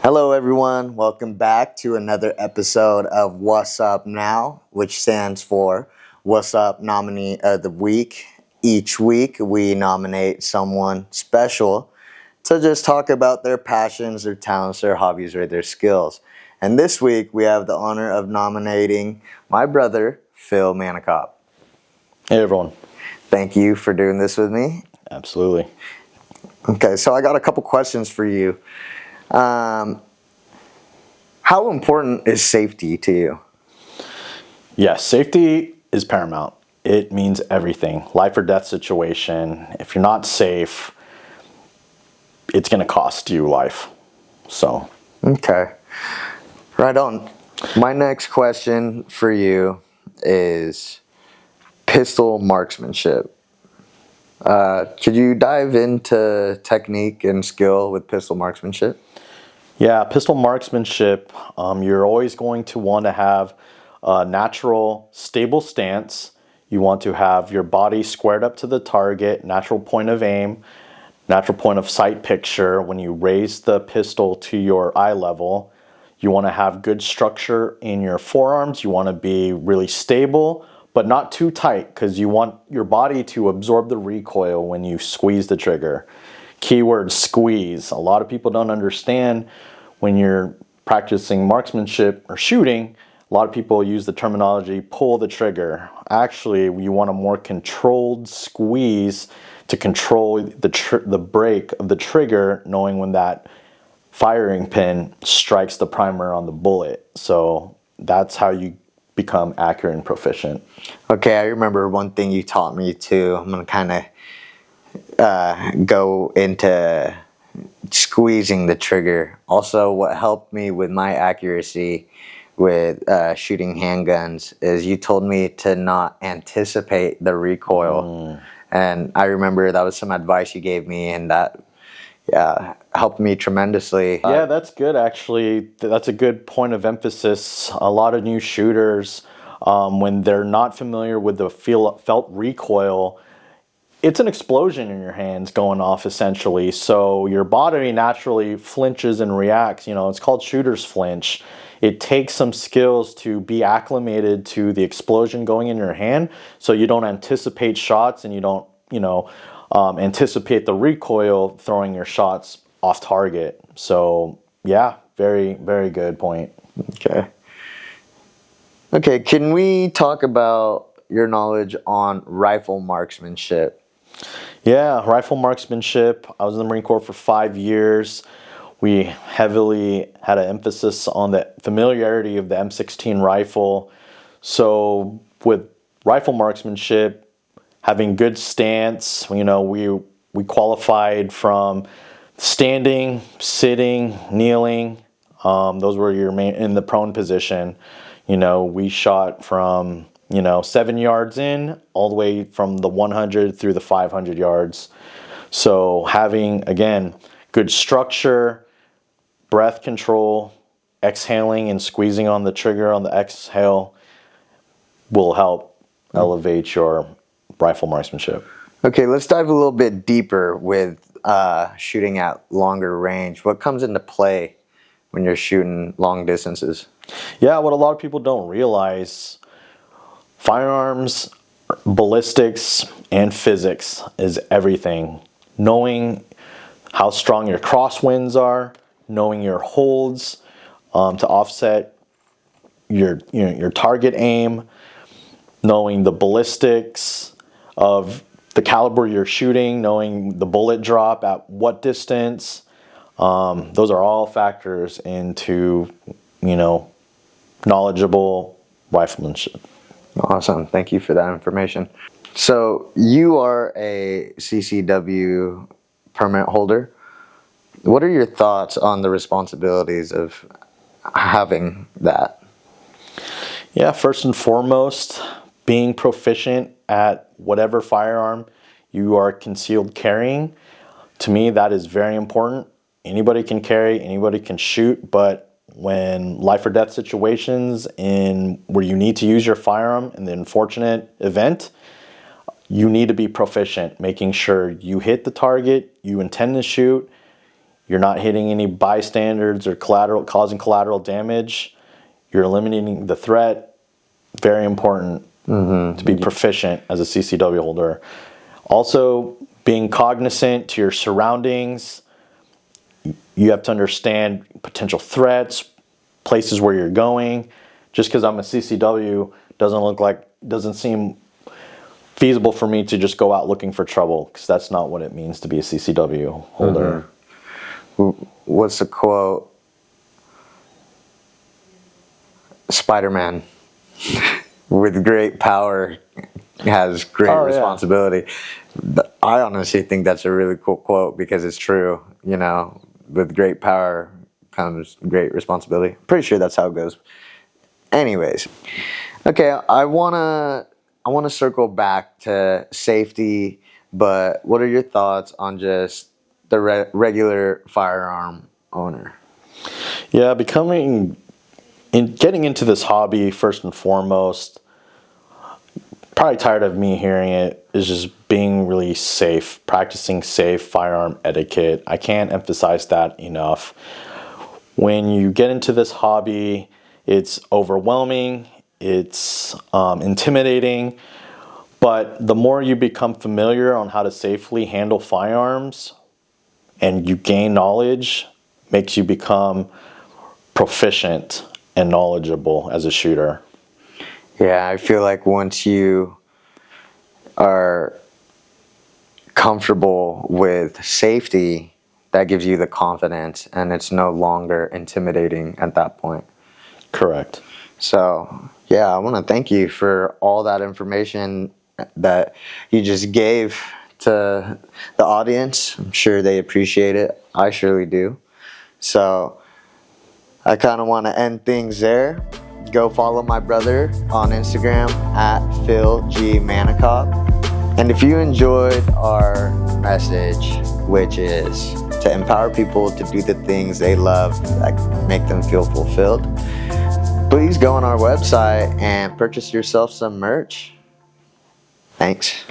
Hello, everyone. Welcome back to another episode of What's Up Now, which stands for What's Up Nominee of the Week. Each week, we nominate someone special to just talk about their passions, their talents, their hobbies, or their skills. And this week, we have the honor of nominating my brother, Phil Manacop. Hey, everyone. Thank you for doing this with me. Absolutely. Okay, so I got a couple questions for you. How important is safety to you? Yes, safety is paramount. It means everything. Life or death situation. If you're not safe, it's going to cost you life. So. Okay. Right on. My next question for you is pistol marksmanship. Could you dive into technique and skill with pistol marksmanship? Yeah, pistol marksmanship, you're always going to want to have a natural, stable stance. You want to have your body squared up to the target, natural point of aim, natural point of sight picture. When you raise the pistol to your eye level, you want to have good structure in your forearms. You want to be really stable, but not too tight, because you want your body to absorb the recoil when you squeeze the trigger. Keyword squeeze. A lot of people don't understand when you're practicing marksmanship or shooting. A lot of people use the terminology pull the trigger. Actually, you want a more controlled squeeze to control the break of the trigger, knowing when that firing pin strikes the primer on the bullet. So that's how you become accurate and proficient. Okay, I remember one thing you taught me too. I'm going to kind of go into squeezing the trigger. Also, what helped me with my accuracy with shooting handguns is you told me to not anticipate the recoil. And I remember that was some advice you gave me, and that helped me tremendously. Yeah, that's good, actually. That's a good point of emphasis. A lot of new shooters, when they're not familiar with the felt recoil, it's an explosion in your hands going off, essentially. So your body naturally flinches and reacts. It's called shooter's flinch. It takes some skills to be acclimated to the explosion going in your hand, so you don't anticipate shots and you don't, anticipate the recoil throwing your shots off target. So yeah, very, very good point. Okay, can we talk about your knowledge on rifle marksmanship? Yeah, rifle marksmanship. I was in the Marine Corps for 5 years. We heavily had an emphasis on the familiarity of the M16 rifle. So with rifle marksmanship, having good stance, we qualified from standing, sitting, kneeling. Those were your main in the prone position. We shot from 7 yards in all the way from the 100 through the 500 yards. So having, again, good structure, breath control, exhaling and squeezing on the trigger on the exhale will help elevate your rifle marksmanship. Okay, let's dive a little bit deeper with shooting at longer range. What comes into play when you're shooting long distances? Yeah, what a lot of people don't realize, firearms, ballistics, and physics is everything. Knowing how strong your crosswinds are, knowing your holds to offset your target aim, knowing the ballistics of the caliber you're shooting, knowing the bullet drop at what distance. Those are all factors into, knowledgeable riflemanship. Awesome. Thank you for that information. So you are a CCW permit holder. What are your thoughts on the responsibilities of having that? Yeah, first and foremost, being proficient at whatever firearm you are concealed carrying. To me, that is very important. Anybody can carry, anybody can shoot, but when life or death situations where you need to use your firearm in the unfortunate event, you need to be proficient, making sure you hit the target you intend to shoot, You're not hitting any bystanders or causing collateral damage. You're eliminating the threat. Very important to be proficient as a CCW holder. Also, being cognizant to your surroundings. You have to understand potential threats, places where you're going. Just because I'm a CCW doesn't seem feasible for me to just go out looking for trouble, because that's not what it means to be a CCW holder. What's the quote? Spider-Man. With great power has great responsibility. I honestly think that's a really cool quote, because it's true. You know, with great power comes great responsibility. Pretty sure that's how it goes. Anyways, okay, I wanna circle back to safety, but what are your thoughts on just the regular firearm owner? Yeah, getting into this hobby, first and foremost, probably tired of me hearing it, is just being really safe, practicing safe firearm etiquette. I can't emphasize that enough. When you get into this hobby, it's overwhelming, it's intimidating, but the more you become familiar on how to safely handle firearms and you gain knowledge, makes you become proficient and knowledgeable as a shooter. Yeah, I feel like once you are comfortable with safety, that gives you the confidence, and it's no longer intimidating at that point. Correct. So, yeah, I want to thank you for all that information that you just gave to the audience. I'm sure they appreciate it. I surely do. So, I kind of want to end things there. Go follow my brother on Instagram at Phil G Manacop. And if you enjoyed our message, which is to empower people to do the things they love that make them feel fulfilled, please go on our website and purchase yourself some merch. Thanks.